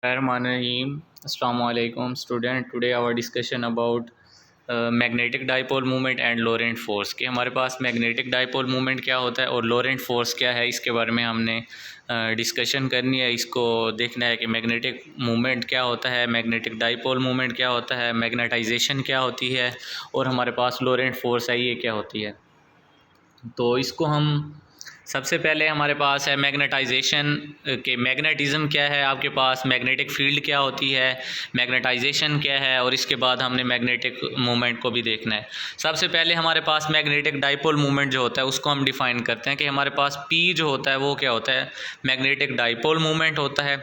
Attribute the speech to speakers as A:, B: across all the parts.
A: Bismillahirrahmanirrahim. Assalamu alaikum student. Today our discussion about magnetic dipole movement and Lorentz force कि हमारे पास magnetic dipole movement क्या होता है और लोरेंट फोर्स क्या है, इसके बारे में हमने डिस्कशन करनी है। इसको देखना है कि मैग्नेटिक मूवमेंट क्या होता है, मैग्नेटिक डाइपोल मूवमेंट क्या होता है, मैग्नेटाइजेशन क्या होती है और हमारे पास लोरेंट फोर्स है ये क्या होती है। तो इसको हम सबसे पहले हमारे पास है मैग्नेटाइजेशन के मैग्नेटिज़्म क्या है, आपके पास मैग्नेटिक फील्ड क्या होती है, मैग्नेटाइजेशन क्या है, और इसके बाद हमने मैग्नेटिक मूवमेंट को भी देखना है। सबसे पहले हमारे पास मैग्नेटिक डाइपोल मूवमेंट जो होता है उसको हम डिफ़ाइन करते हैं कि हमारे पास पी जो होता है वो क्या होता है, मैग्नेटिक डाइपोल मूवमेंट होता है।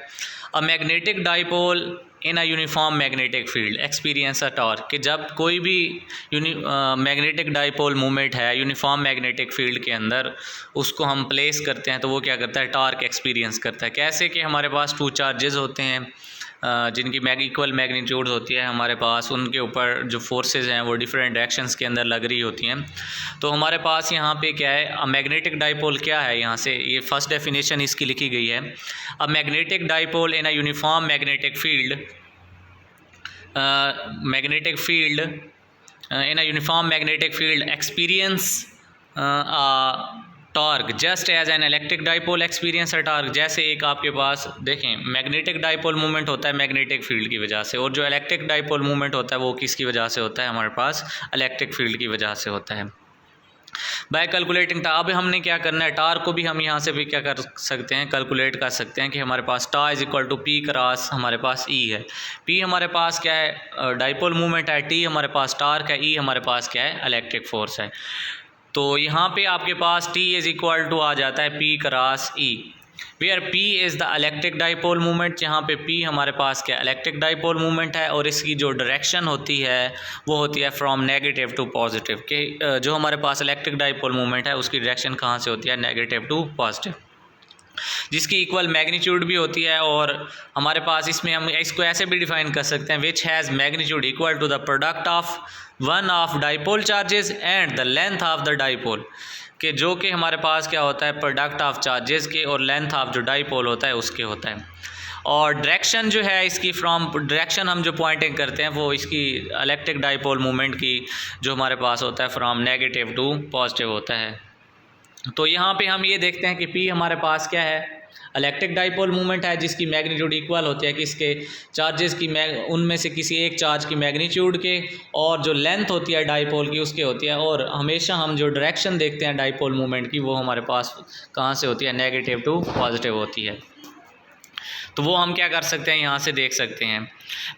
A: A magnetic dipole in a uniform magnetic field experience a torque कि जब कोई भी मैग्नेटिक डाइपोल मूवमेंट है यूनिफॉर्म मैग्नेटिक फील्ड के अंदर उसको हम प्लेस करते हैं तो वो क्या करता है, टॉर्क एक्सपीरियंस करता है। कैसे कि हमारे पास टू चार्जेस होते हैं जिनकी इक्वल मैग्नीट्यूड्स होती है हमारे पास, उनके ऊपर जो फोर्सेस हैं वो डिफरेंट डायरेक्शंस के अंदर लग रही होती हैं। तो हमारे पास यहाँ पे क्या है, मैग्नेटिक डाइपोल क्या है, यहाँ से ये फर्स्ट डेफिनेशन इसकी लिखी गई है। A magnetic dipole in a uniform magnetic field in a uniform magnetic field experience torque just as an electric dipole experience a torque. जैसे एक आपके पास देखें मैग्नेटिक डाइपोल मूवमेंट होता है मैग्नेटिक फील्ड की वजह से, और जो इलेक्ट्रिक डाइपोल मूवमेंट होता है वो किसकी वजह से होता है, हमारे पास इलेक्ट्रिक फील्ड की वजह से होता है। बाय कैलकुलेटिंग अब हमने क्या करना है, टार को भी हम यहाँ से भी क्या कर सकते हैं, कैलकुलेट कर सकते हैं कि हमारे पास tau is equal to P cross हमारे पास ई है। पी हमारे पास क्या है, डाइपोल मूवमेंट है, टी हमारे पास टार्क है, ई हमारे पास क्या है, इलेक्ट्रिक फोर्स है। तो यहाँ पे आपके पास टी इज इक्वल टू आ जाता है P cross E, where P is the electric dipole movement. जहाँ पे पी हमारे पास क्या इलेक्ट्रिक डाइपोल मूवमेंट है और इसकी जो डायरेक्शन होती है वो होती है फ्रॉम नेगेटिव टू पॉजिटिव कि जो हमारे पास इलेक्ट्रिक डाइपोल मूवमेंट है उसकी डायरेक्शन कहाँ से होती है, नेगेटिव टू पॉजिटिव, जिसकी इक्वल मैग्नीट्यूड भी होती है। और हमारे पास इसमें हम इसको ऐसे भी डिफाइन कर सकते हैं, which has magnitude equal to the product of one of dipole charges and the length of the dipole, कि जो कि हमारे पास क्या होता है, प्रोडक्ट ऑफ चार्जेस के और लेंथ ऑफ जो डाइपोल होता है उसके होता है। और डायरेक्शन जो है इसकी फ्रॉम डायरेक्शन हम जो पॉइंटिंग करते हैं वो इसकी इलेक्ट्रिक डाइपोल मूवमेंट की जो हमारे पास होता है फ्रॉम नेगेटिव टू पॉजिटिव होता है। तो यहाँ पे हम ये देखते हैं कि पी हमारे पास क्या है, इलेक्ट्रिक डाइपोल मूवमेंट है जिसकी मैग्नीट्यूड इक्वल होती है किसके, चार्जेस की, उनमें से किसी एक चार्ज की मैग्नीट्यूड के, और जो लेंथ होती है डाइपोल की उसके होती है। और हमेशा हम जो डायरेक्शन देखते हैं डाइपोल मूवमेंट की वो हमारे पास कहाँ से होती है, नेगेटिव टू पॉजिटिव होती है। तो वो हम क्या कर सकते हैं, यहाँ से देख सकते हैं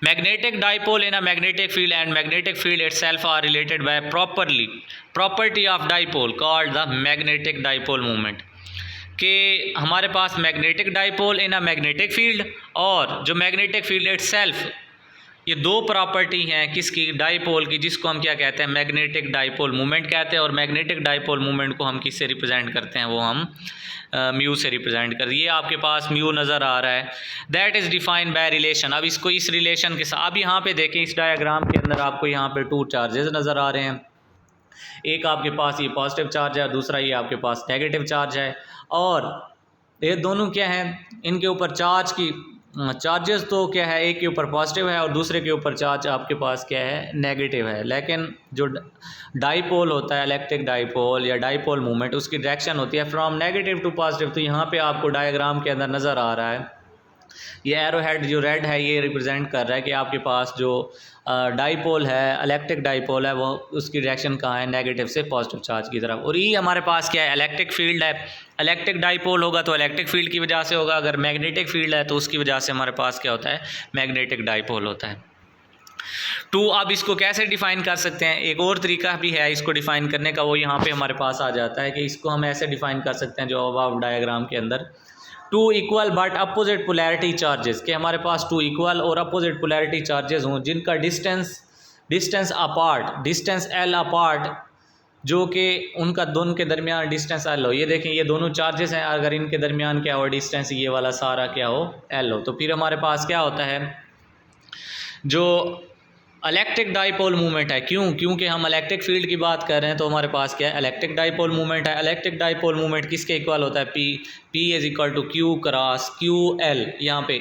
A: magnetic dipole in a magnetic field and magnetic field itself are related by property of dipole called the magnetic dipole movement, कि हमारे पास magnetic dipole in a magnetic field और जो मैग्नेटिक फील्ड इटसेल्फ, ये दो प्रॉपर्टी हैं किसकी, dipole की, जिसको हम क्या कहते हैं, मैग्नेटिक डाइपोल मूवमेंट कहते हैं। और मैग्नेटिक डाइपोल मूवमेंट को हम किससे रिप्रेजेंट करते हैं, वो हम म्यू से रिप्रेजेंट करते हैं। ये आपके पास म्यू नज़र आ रहा है, that is defined by relation. अब इसको इस रिलेशन के साथ, अब यहाँ पे देखें इस डायग्राम के अंदर आपको यहाँ पे टू चार्जेस नज़र आ रहे हैं, एक आपके पास ये पॉजिटिव चार्ज है और दूसरा ये आपके पास नेगेटिव चार्ज है। और ये दोनों क्या हैं, इनके ऊपर चार्जेस तो क्या है, एक के ऊपर पॉजिटिव है और दूसरे के ऊपर चार्ज आपके पास क्या है, नेगेटिव है। लेकिन जो डाइपोल होता है, इलेक्ट्रिक डाइपोल या डाइपोल मूवमेंट, उसकी डायरेक्शन होती है फ्रॉम नेगेटिव टू पॉजिटिव। तो यहाँ पे आपको डायग्राम के अंदर नज़र आ रहा है, ये एरो हेड जो रेड है ये रिप्रेजेंट कर रहा है कि आपके पास जो डाइपोल है, इलेक्ट्रिक डाइपोल है, वो उसकी डायरेक्शन कहाँ है, नेगेटिव से पॉजिटिव चार्ज की तरफ। और ई हमारे पास क्या है, इलेक्ट्रिक फील्ड है। इलेक्ट्रिक डाइपोल होगा तो इलेक्ट्रिक फील्ड की वजह से होगा, अगर मैग्नेटिक फील्ड है तो उसकी वजह से हमारे पास क्या होता है, मैग्नेटिक डाइपोल होता है। टू अब इसको कैसे डिफाइन कर सकते हैं, एक और तरीका भी है इसको डिफाइन करने का, वो यहाँ पे हमारे पास आ जाता है कि इसको हम ऐसे डिफाइन कर सकते हैं जो अब डायग्राम के अंदर, two equal but opposite polarity charges, कि हमारे पास टू इक्वल और अपोजिट पोलैरिटी चार्जेस हों जिनका distance apart, distance L apart, जो कि उनका दोनों के दरमियान डिस्टेंस एल हो। ये देखें ये दोनों चार्जेस हैं, अगर इनके दरमियान क्या हो, डिस्टेंस ये वाला सारा क्या हो, एल हो, तो फिर हमारे पास क्या होता है, जो इलेक्ट्रिक डाइपोल मूवमेंट है, क्योंकि हम इलेक्ट्रिक फील्ड की बात कर रहे हैं तो हमारे पास क्या है, इलेक्ट्रिक डाइपोल मूवमेंट है। इलेक्ट्रिक डाइपोल मूवमेंट किसके इक्वल होता है, P is equal to Q cross Q L. यहाँ पे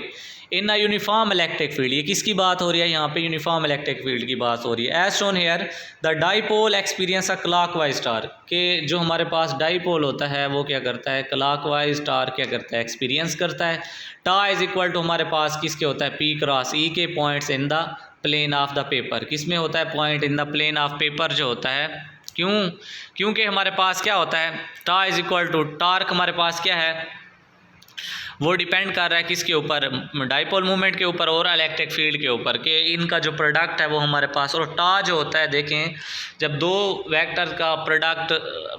A: in a uniform electric field. ये किसकी बात हो रही है यहाँ पे? यूनिफॉर्म इलेक्ट्रिक फील्ड की बात हो रही है। As shown here the dipole experience a clockwise torque, के जो हमारे पास डाईपोल होता है वो क्या करता है? क्लॉकवाइज टार्क क्या करता है? एक्सपीरियंस करता है। टा इज इक्वल टू हमारे पास किसके होता है? पी क्रॉस ई के points in the plane of the paper. किस में होता है? Point in the plane of paper जो होता है। क्यों? क्योंकि हमारे पास क्या होता है? Tau is equal to torque हमारे पास क्या है? वो डिपेंड कर रहा है किसके ऊपर? डाइपोल मूवमेंट के ऊपर और इलेक्ट्रिक फील्ड के ऊपर, कि इनका जो प्रोडक्ट है वो हमारे पास। और टा जो होता है, देखें जब दो वेक्टर का प्रोडक्ट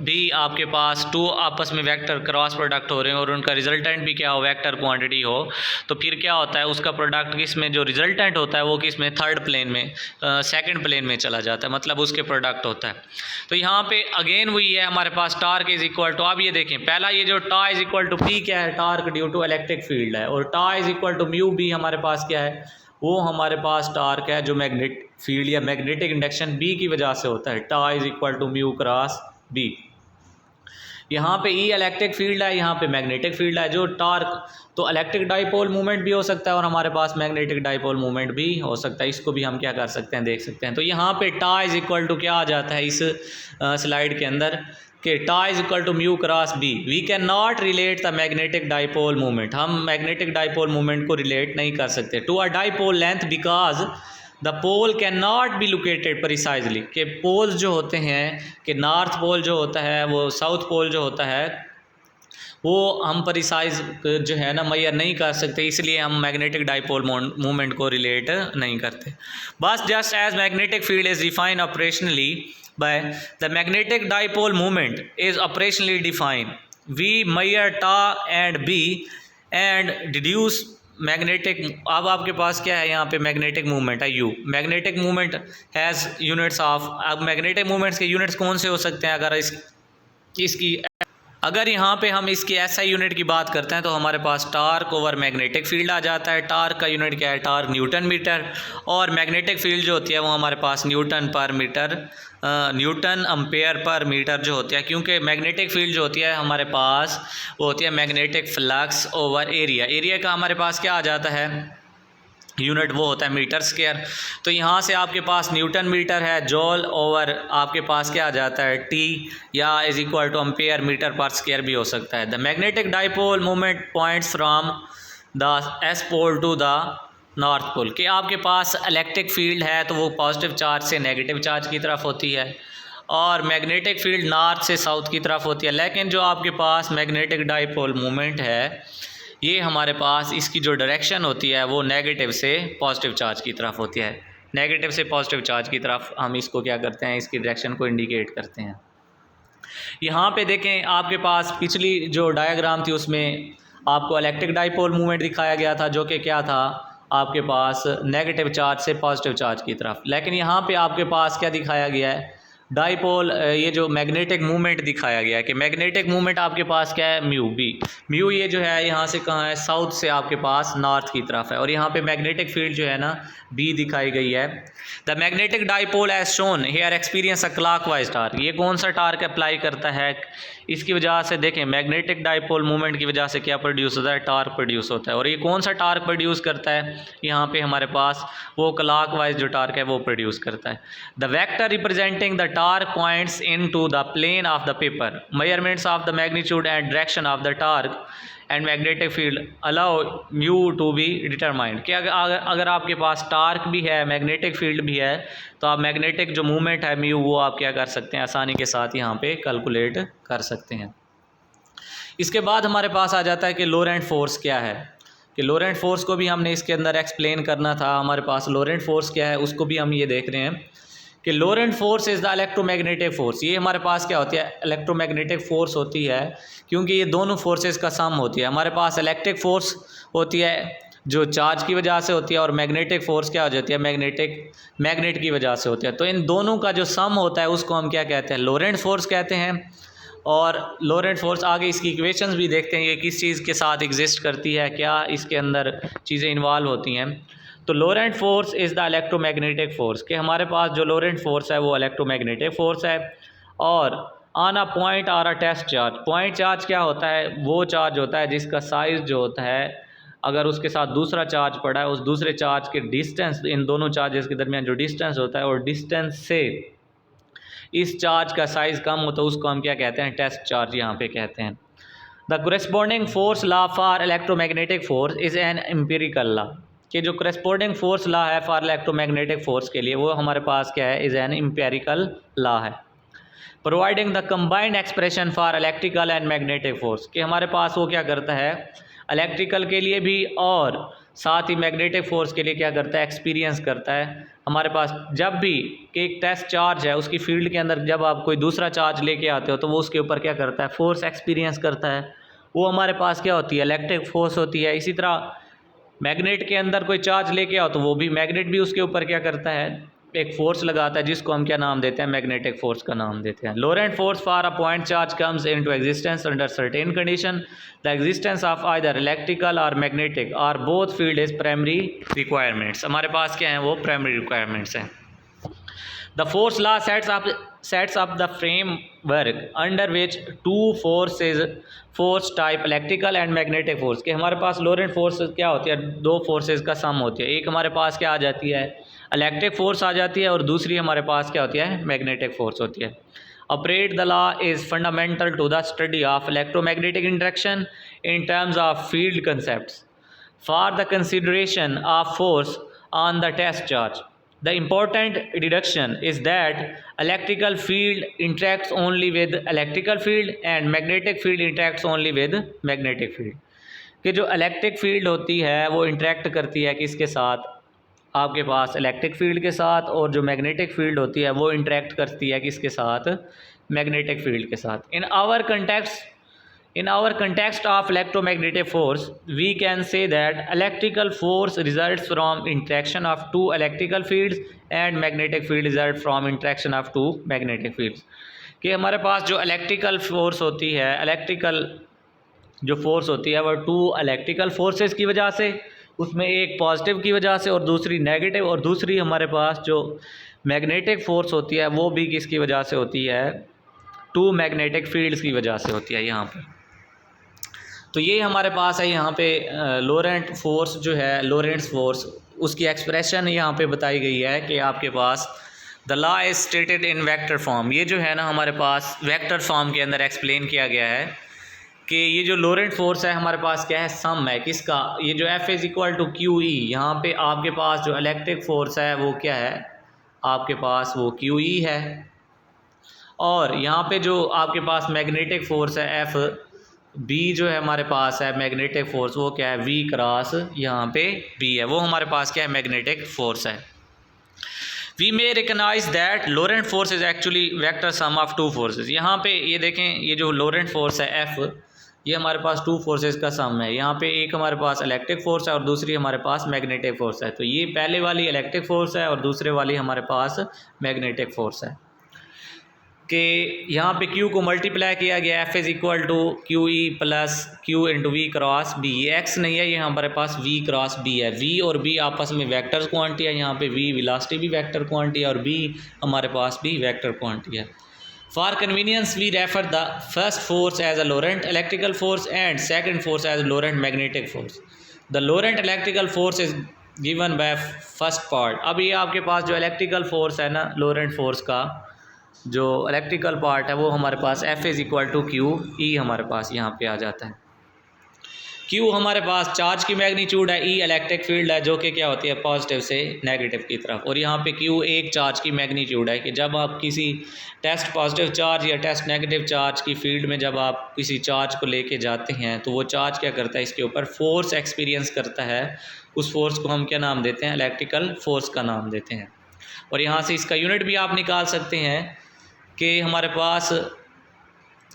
A: भी आपके पास टू आपस में वेक्टर क्रॉस प्रोडक्ट हो रहे हैं और उनका रिजल्टेंट भी क्या हो? वेक्टर क्वांटिटी हो, तो फिर क्या होता है? उसका प्रोडक्ट किस में, जो रिजल्टेंट होता है वो किस में? थर्ड प्लेन में, सेकंड प्लेन में चला जाता है, मतलब उसके प्रोडक्ट होता है। तो यहाँ पे अगेन वही है हमारे पास, टार्क इज इक्वल टू, अब ये देखें पहला ये जो टा इज इक्वल टू पी क्या है? Torque due to electric field है। और tau is equal to mu B हमारे पास क्या है? वो हमारे पास टार्क है जो मैग्नेटिक फील्ड या मैग्नेटिक इंडक्शन बी की वजह से होता है। Tau is equal to mu cross B. यहाँ पे ई इलेक्ट्रिक फील्ड है, यहाँ पे मैग्नेटिक फील्ड है। जो टार्क तो इलेक्ट्रिक डाइपोल मूवमेंट भी हो सकता है और हमारे पास मैग्नेटिक डाइपोल मूवमेंट भी हो सकता है। इसको भी हम क्या कर सकते हैं? देख सकते हैं। तो यहाँ पे टा इज इक्वल टू क्या आ जाता है इस स्लाइड के अंदर? कि tau is equal to mu cross B. We can not relate the magnetic dipole movement. हम मैग्नेटिक डाइपोल मूवमेंट को रिलेट नहीं कर सकते to a dipole length because the pole can not be located precisely. कि poles जो होते हैं, कि नॉर्थ पोल जो होता है, वो साउथ पोल जो होता है, वो हम प्रिसाइज जो है ना मैयर नहीं कर सकते, इसलिए हम मैग्नेटिक डाइपोल मूवमेंट को रिलेट नहीं करते। बस just as magnetic field is defined operationally by the magnetic dipole movement is operationally defined, we measure tau and B and deduce magnetic. अब आपके पास क्या है? यहाँ पे मैग्नेटिक मूवमेंट है mu. Magnetic movement has units of. अब magnetic movements के यूनिट्स कौन से हो सकते हैं? अगर यहाँ पे हम इसकी एसआई यूनिट की बात करते हैं तो हमारे पास टार्क ओवर मैग्नेटिक फील्ड आ जाता है। टार्क का यूनिट क्या है? Torque newton metre. और मैग्नेटिक फील्ड जो होती है वो हमारे पास न्यूटन पर मीटर, न्यूटन अम्पेयर पर मीटर जो होती है। क्योंकि मैग्नेटिक फील्ड जो होती है हमारे पास वो होती है magnetic flux over area. Area का हमारे पास क्या आ जाता है? यूनिट वो होता है मीटर स्क्वायर। तो यहाँ से आपके पास न्यूटन मीटर है, जॉल ओवर आपके पास क्या आ जाता है? टी, या is equal to ampere metre पर स्क्वायर भी हो सकता है। The magnetic dipole movement points from the S pole to the north pole. कि आपके पास इलेक्ट्रिक फील्ड है तो वो पॉजिटिव चार्ज से नेगेटिव चार्ज की तरफ होती है और मैग्नेटिक फील्ड नॉर्थ से साउथ की तरफ होती है। लेकिन जो आपके पास मैग्नेटिक डाइपोल मूवमेंट है ये हमारे पास इसकी जो डायरेक्शन होती है वो नेगेटिव से पॉजिटिव चार्ज की तरफ होती है। नेगेटिव से पॉजिटिव चार्ज की तरफ हम इसको क्या करते हैं? इसकी डायरेक्शन को इंडिकेट करते हैं। यहाँ पे देखें आपके पास पिछली जो डायग्राम थी उसमें आपको इलेक्ट्रिक डाइपोल मूवमेंट दिखाया गया था, जो कि क्या था? आपके पास नेगेटिव चार्ज से पॉजिटिव चार्ज की तरफ। लेकिन यहाँ पे आपके पास क्या दिखाया गया है? डाइपोल, ये जो मैग्नेटिक मूवमेंट दिखाया गया है कि मैग्नेटिक मूवमेंट आपके पास क्या है? Mu B. म्यू ये जो है यहाँ से कहाँ है? साउथ से आपके पास नॉर्थ की तरफ है। और यहाँ पे मैग्नेटिक फील्ड जो है ना बी दिखाई गई है। The magnetic dipole as shown here experience a clockwise torque. ये कौन सा टार्क अप्लाई करता है? इसकी वजह से देखें मैग्नेटिक डाइपोल मूवमेंट की वजह से क्या प्रोड्यूस होता है? टार्क प्रोड्यूस होता है। और ये कौन सा टार्क प्रोड्यूस करता है? यहाँ पे हमारे पास वो क्लॉकवाइज जो टार्क है वो प्रोड्यूस करता है। The vector representing the torque points into the plane of the paper, measurements of the magnitude and direction of the torque and magnetic field allow mu to be determined. कि अगर आपके पास torque भी है, magnetic field भी है, तो आप magnetic जो मूवमेंट है म्यू वो आप क्या कर सकते हैं? आसानी के साथ यहाँ पे कैलकुलेट कर सकते हैं। इसके बाद हमारे पास आ जाता है कि लोरेंट फोर्स क्या है। कि लोरेंट फोर्स को भी हमने इसके अंदर एक्सप्लेन करना था। हमारे पास लोरेंट फोर्स क्या है उसको भी हम ये देख रहे हैं कि Lorentz force is the electromagnetic force. ये हमारे पास क्या होती है? इलेक्ट्रोमैग्नेटिक फोर्स होती है, क्योंकि ये दोनों फोर्सेस का सम होती है। हमारे पास इलेक्ट्रिक फोर्स होती है जो चार्ज की वजह से होती है और मैग्नेटिक फोर्स क्या हो जाती है? मैग्नेट की वजह से होती है। तो इन दोनों का जो सम होता है उसको हम क्या कहते हैं? लोरेंट फोर्स कहते हैं। और लोरेंट फोर्स आगे इसकी इक्वेशंस भी देखते हैं, ये किस चीज़ के साथ एग्जिस्ट करती है, क्या इसके अंदर चीज़ें इन्वॉल्व होती हैं। तो Lorentz force is the electromagnetic force. कि हमारे पास जो लोरेंट फोर्स है वो इलेक्ट्रोमैग्नेटिक फोर्स है। और ऑन अ पॉइंट और a test charge. Point charge क्या होता है? वो चार्ज होता है जिसका साइज़ जो होता है अगर उसके साथ दूसरा चार्ज पड़ा है, उस दूसरे चार्ज के डिस्टेंस, इन दोनों चार्जेस के दरमियान जो डिस्टेंस होता है और डिस्टेंस से इस चार्ज का साइज़ कम हो तो उसको हम क्या कहते हैं, टेस्ट चार्ज यहाँ पे कहते हैं। The corresponding force law for electromagnetic force is an empirical law, कि जो कोरेस्पॉन्डिंग फोर्स लॉ है फॉर इलेक्ट्रोमैग्नेटिक फोर्स के लिए वो हमारे पास क्या है, इज़ एन एम्पिरिकल लॉ है। Providing the combined expression for electrical and magnetic force, कि हमारे पास वो क्या करता है, इलेक्ट्रिकल के लिए भी और साथ ही मैग्नेटिक फोर्स के लिए क्या करता है, एक्सपीरियंस करता है। हमारे पास जब भी कि एक टेस्ट चार्ज है उसकी फील्ड के अंदर जब आप कोई दूसरा चार्ज लेके आते हो तो वो उसके ऊपर क्या करता है, फोर्स एक्सपीरियंस करता है, वो हमारे पास क्या होती है, इलेक्ट्रिक फोर्स होती है। इसी तरह मैग्नेट के अंदर कोई चार्ज लेके आओ तो वो भी मैग्नेट भी उसके ऊपर क्या करता है, एक फोर्स लगाता है, जिसको हम क्या नाम देते हैं, मैग्नेटिक फोर्स का नाम देते हैं। Lorentz force for a point charge comes into existence under certain condition. The existence of either electrical or magnetic or both field is primary requirements. हमारे पास क्या है, वो प्राइमरी रिक्वायरमेंट्स हैं। The force law sets up the framework under which two force type electrical and magnetic force, कि हमारे पास लोरेंट force क्या होती है, दो फोर्सेस का सम होती है। एक हमारे पास क्या आ जाती है, इलेक्ट्रिक फोर्स आ जाती है, और दूसरी हमारे पास क्या होती है, मैग्नेटिक फोर्स होती है। Operate the law is fundamental to the study of electromagnetic interaction in terms of field concepts for the consideration of force on the test charge. The important deduction is that electrical field interacts only with electrical field and magnetic field interacts only with magnetic field, कि जो electric field होती है वो interact करती है किसके साथ, आपके पास इलेक्ट्रिक फील्ड के साथ, और जो मैग्नेटिक फील्ड होती है वो इंटरेक्ट करती है किसके साथ, मैग्नेटिक फील्ड के साथ। In our context of electromagnetic force, we can say that electrical force results from interaction of two electrical fields and magnetic field results from interaction of two magnetic fields, कि हमारे पास जो electrical force होती है, electrical जो force होती है वो टू इलेक्ट्रिकल फोर्सेस की वजह से, उसमें एक पॉजिटिव की वजह से और दूसरी नेगेटिव, और दूसरी हमारे पास जो मैग्नेटिक फोर्स होती है वो भी किसकी वजह से होती है, टू मैग्नेटिक फील्ड्स की वजह से होती है यहाँ पर। तो ये हमारे पास है यहाँ पे लोरेंट फोर्स जो है, लोरेंट्स फोर्स, उसकी एक्सप्रेशन यहाँ पे बताई गई है कि आपके पास the law is stated in vector form. ये जो है ना हमारे पास वेक्टर फॉर्म के अंदर एक्सप्लेन किया गया है कि ये जो लोरेंट फोर्स है हमारे पास क्या है, सम है किसका, ये जो F is equal to Q E. यहाँ पे आपके पास जो इलेक्ट्रिक फोर्स है वो क्या है, आपके पास वो क्यू ई है, और यहाँ पे जो आपके पास मैग्नेटिक फोर्स है F बी जो है हमारे पास है मैग्नेटिक फोर्स, वो क्या है, V क्रॉस यहाँ पे B है, वो हमारे पास क्या है, मैग्नेटिक फोर्स है। We may recognize that Lorentz force is actually vector sum of two forces. यहाँ पे ये देखें, ये जो लोरेंट फोर्स है F, ये हमारे पास टू फोर्सेज का सम है। यहाँ पे एक हमारे पास इलेक्ट्रिक फोर्स है और दूसरी हमारे पास मैग्नेटिक फोर्स है। तो ये पहले वाली इलेक्ट्रिक फोर्स है और दूसरे वाली हमारे पास मैग्नेटिक फोर्स है, कि यहाँ पे Q को मल्टीप्लाई किया गया, F is equal to Q E plus Q into V cross B. ये X नहीं है, ये हमारे पास V क्रॉस B है। V और B आपस में वेक्टर क्वांटिटी है, यहाँ पे V वेलोसिटी भी वेक्टर क्वांटिटी है और B हमारे पास भी वेक्टर क्वांटिटी है। For convenience we refer the first force as a Lorentz electrical force and second force as Lorentz magnetic force. The Lorentz electrical force is given by first part. अब ये आपके पास जो electrical force है ना, लोरेंट force का जो electrical part है वो हमारे पास F is equal to Q E हमारे पास यहाँ पे आ जाता है। Q हमारे पास चार्ज की मैग्नीट्यूड है, E इलेक्ट्रिक फील्ड है जो कि क्या होती है, पॉजिटिव से नेगेटिव की तरफ, और यहाँ पे Q एक चार्ज की मैग्नीट्यूड है, कि जब आप किसी टेस्ट पॉजिटिव चार्ज या टेस्ट नेगेटिव चार्ज की फील्ड में जब आप किसी चार्ज को लेके जाते हैं तो वो चार्ज क्या करता है, इसके ऊपर फोर्स एक्सपीरियंस करता है। उस फोर्स को हम क्या नाम देते हैं, इलेक्ट्रिकल फोर्स का नाम देते हैं। और यहाँ से इसका यूनिट भी आप निकाल सकते हैं कि हमारे पास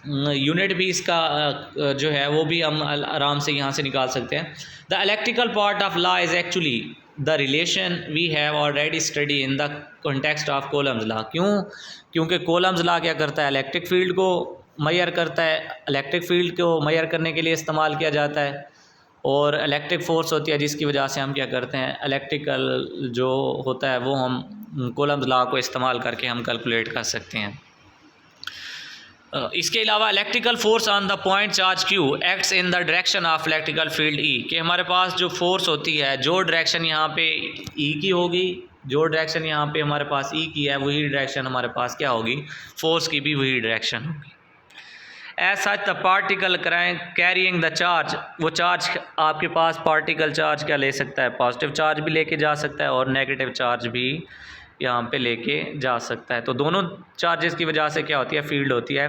A: यूनिट भी इसका जो है वो भी हम आराम से यहाँ से निकाल सकते हैं। The electrical part of law is actually the relation we have already study in the context of Coulomb's law. क्योंकि कोलम्स लॉ क्या करता है, इलेक्ट्रिक फील्ड को मेजर करता है, इलेक्ट्रिक फील्ड को मेजर करने के लिए इस्तेमाल किया जाता है, और इलेक्ट्रिक फोर्स होती है जिसकी वजह से हम क्या करते हैं, इलेक्ट्रिकल जो होता है वो हम कोलम्स लॉ को इस्तेमाल करके हम कैलकुलेट कर सकते हैं। इसके अलावा electrical force on the point charge Q acts in the direction of electrical field E, कि हमारे पास जो फोर्स होती है, जो डायरेक्शन यहाँ पे ई की होगी, जो डायरेक्शन यहाँ पे हमारे पास ई की है वही डायरेक्शन हमारे पास क्या होगी, फोर्स की भी वही डायरेक्शन होगी। As such the particle carrying the charge, वो चार्ज आपके पास पार्टिकल चार्ज क्या ले सकता है, पॉजिटिव चार्ज भी लेके जा सकता है और नेगेटिव चार्ज भी यहाँ पे लेके जा सकता है। तो दोनों चार्जेस की वजह से क्या होती है, फील्ड होती है।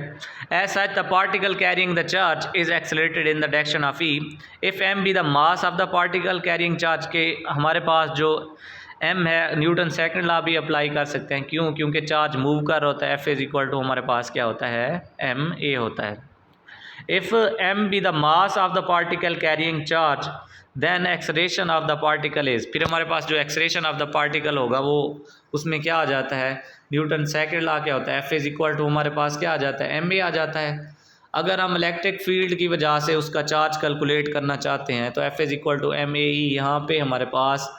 A: As such the particle carrying the charge is accelerated in the direction of E if M be the mass of the particle carrying charge, के हमारे पास जो एम है न्यूटन सेकंड लॉ भी अप्लाई कर सकते हैं। क्यों? क्योंकि चार्ज मूव कर होता है, एफ इज इक्वल टू हमारे पास क्या होता है, एम ए होता है। If M be the mass of the particle carrying charge then acceleration of the particle is, फिर हमारे पास जो एक्सलेरेशन ऑफ द पार्टिकल होगा वो उसमें क्या आ जाता है, न्यूटन सेकंड लॉ क्या होता है, एफ इज इक्वल टू हमारे पास क्या आ जाता है, एम ए आ जाता है। अगर हम इलेक्ट्रिक फील्ड की वजह से उसका चार्ज कैलकुलेट करना चाहते हैं तो F is equal to M A E, यहाँ पे हमारे पास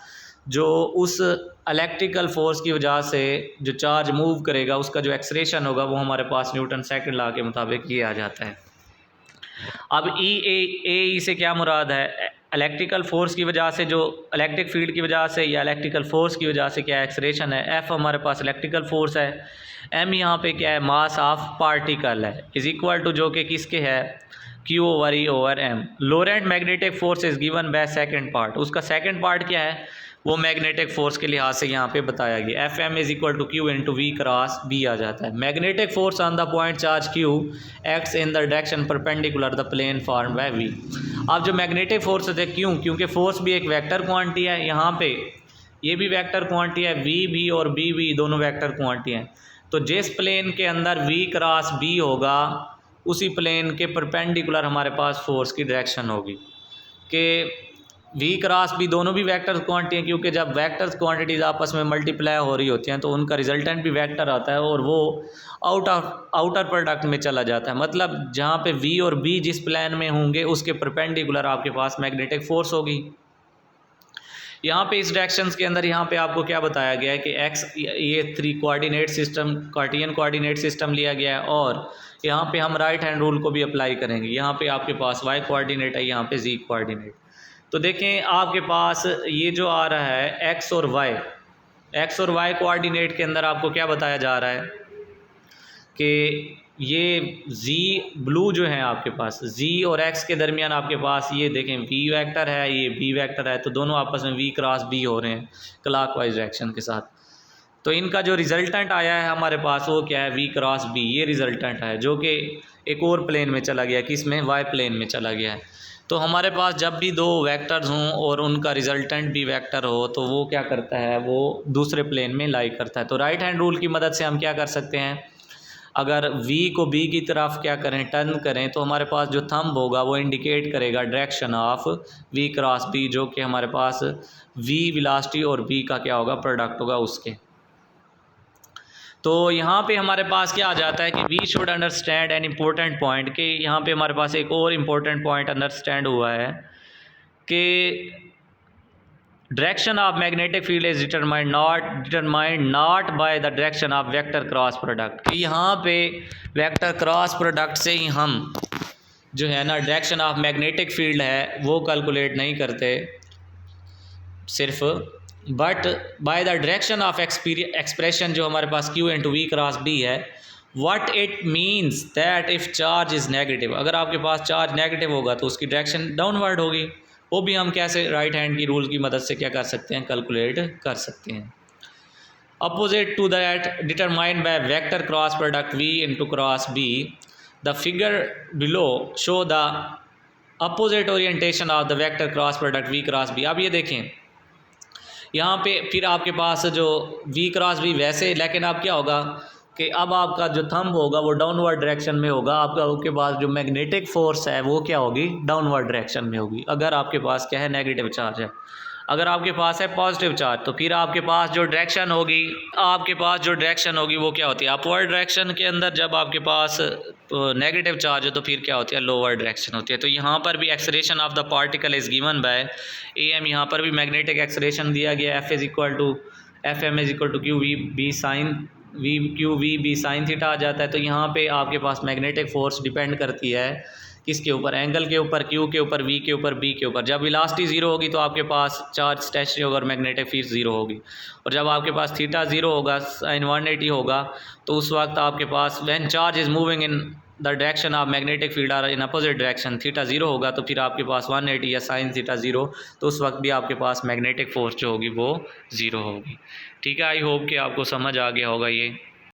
A: जो उस इलेक्ट्रिकल फोर्स की वजह से जो चार्ज मूव करेगा उसका जो एक्सलेरेशन होगा वो हमारे पास न्यूटन सेकंड लॉ के मुताबिक ये आ जाता है। अब ई से क्या मुराद है, इलेक्ट्रिकल फोर्स की वजह से, जो इलेक्ट्रिक फील्ड की वजह से या इलेक्ट्रिकल फोर्स की वजह से क्या एक्सलेरेशन है, एफ हमारे पास इलेक्ट्रिकल फोर्स है, एम यहाँ पे क्या है, मास ऑफ पार्टिकल है, इज इक्वल टू जो कि किसके है, Q over E over M. Lorentz magnetic force is given by second part, उसका सेकंड पार्ट क्या है, वो मैग्नेटिक फोर्स के लिहाज से यहाँ पे बताया गया, F M is equal to Q into V cross B आ जाता है। Magnetic force on the point charge Q acts in the direction perpendicular the plane form by V. अब जो मैग्नेटिक फोर्स होते हैं, क्यों, क्योंकि फोर्स भी एक वेक्टर क्वांटिटी है, यहाँ पे ये भी वेक्टर क्वांटिटी है, वी भी और बी भी दोनों वेक्टर क्वांटिटी हैं। तो जिस प्लेन के अंदर वी क्रॉस बी होगा उसी प्लेन के परपेंडिकुलर हमारे पास फोर्स की डायरेक्शन होगी, कि वी क्रॉस बी दोनों भी वेक्टर क्वांटिटी हैं, क्योंकि जब वेक्टर्स क्वांटिटीज़ आपस में मल्टीप्लाई हो रही होती हैं तो उनका रिजल्टेंट भी वेक्टर आता है और वो आउटर प्रोडक्ट में चला जाता है। मतलब जहाँ पे वी और बी जिस प्लेन में होंगे उसके परपेंडिकुलर आपके पास मैग्नेटिक फोर्स होगी। यहाँ पे इस डायरेक्शंस के अंदर यहाँ पे आपको क्या बताया गया है कि एक्स, ये 3 कोऑर्डिनेट सिस्टम, कार्टियन कोऑर्डिनेट सिस्टम लिया गया है और यहाँ पे हम राइट हैंड रूल को भी अप्लाई करेंगे। यहाँ पे आपके पास वाई कोऑर्डिनेट है, यहाँ पे जी कोऑर्डिनेट। तो देखें आपके पास ये जो आ रहा है एक्स और वाई कोऑर्डिनेट के अंदर आपको क्या बताया जा रहा है कि ये जी ब्लू जो है आपके पास, जी और एक्स के दरमियान आपके पास ये देखें वी वेक्टर है, ये बी वेक्टर है, तो दोनों आपस में वी क्रॉस बी हो रहे हैं क्लॉकवाइज डायरेक्शन के साथ। तो इनका जो रिजल्टेंट आया है हमारे पास वो क्या है, वी क्रॉस बी, ये रिजल्टेंट है जो कि एक और प्लेन में चला गया, किस में, वाई प्लेन में चला गया है। तो हमारे पास जब भी दो वेक्टर्स हों और उनका रिजल्टेंट भी वेक्टर हो तो वो क्या करता है, वो दूसरे प्लेन में लाई करता है। तो राइट हैंड रूल की मदद से हम क्या कर सकते हैं, अगर v को b की तरफ क्या करें, टर्न करें, तो हमारे पास जो थंब होगा वो इंडिकेट करेगा direction of v cross b, जो कि हमारे पास v वेलोसिटी और b का क्या होगा, प्रोडक्ट होगा उसके। तो यहाँ पे हमारे पास क्या आ जाता है कि we should understand an important point, कि यहाँ पे हमारे पास एक और इम्पोर्टेंट पॉइंट अंडरस्टैंड हुआ है कि direction of magnetic field is determined not bye the direction of vector cross product, कि यहाँ पे वेक्टर क्रॉस प्रोडक्ट से ही हम जो है ना डायरेक्शन ऑफ मैग्नेटिक फील्ड है वो कैलकुलेट नहीं करते सिर्फ, but by the direction of expression जो हमारे पास q into V cross B है, what it means that if charge is negative, अगर आपके पास चार्ज नेगेटिव होगा तो उसकी डायरेक्शन डाउनवर्ड होगी। वो भी हम कैसे राइट हैंड की रूल की मदद से क्या कर सकते हैं, कैलकुलेट कर सकते हैं। Opposite to that determined by vector cross product v into cross b, the figure below show the opposite orientation of the vector cross product v cross b। अब ये देखें यहाँ पे फिर आपके पास जो v क्रॉस b वैसे, लेकिन अब क्या होगा कि अब आपका जो थंब होगा वो डाउनवर्ड डायरेक्शन में होगा, आपके पास जो मैग्नेटिक फोर्स है वो क्या होगी, डाउनवर्ड डायरेक्शन में होगी। अगर आपके पास क्या है, नेगेटिव चार्ज है। अगर आपके पास है पॉजिटिव चार्ज तो फिर आपके पास जो डायरेक्शन होगी वो क्या होती है, अपवर्ड डायरेक्शन के अंदर। जब आपके पास नेगेटिव चार्ज है तो फिर क्या होती है, लोअर डायरेक्शन होती है। तो यहाँ पर भी acceleration of the particle is given by am, यहाँ पर भी मैग्नेटिक एक्सेलरेशन दिया गया, F M is equal to Q V B sine V Q V B sine theta आ जाता है। तो यहाँ पे आपके पास मैग्नेटिक फोर्स डिपेंड करती है किसके ऊपर, एंगल के ऊपर, क्यू के ऊपर, वी के ऊपर, बी के ऊपर। जब वेलोसिटी ज़ीरो होगी तो आपके पास चार्ज स्टेशनरी होगा और मैग्नेटिक फील्ड ज़ीरो होगी, और जब आपके पास थीटा ज़ीरो होगा, साइन 180 होगा, तो उस वक्त आपके पास when charge is moving in the direction of magnetic field or in opposite direction, theta zero होगा तो फिर आपके पास 180 या साइन थीटा ज़ीरो, तो उस वक्त भी आपके पास मैग्नेटिक फोर्स जो होगी वो ज़ीरो होगी। ठीक है, आई होप कि आपको समझ आ गया होगा ये।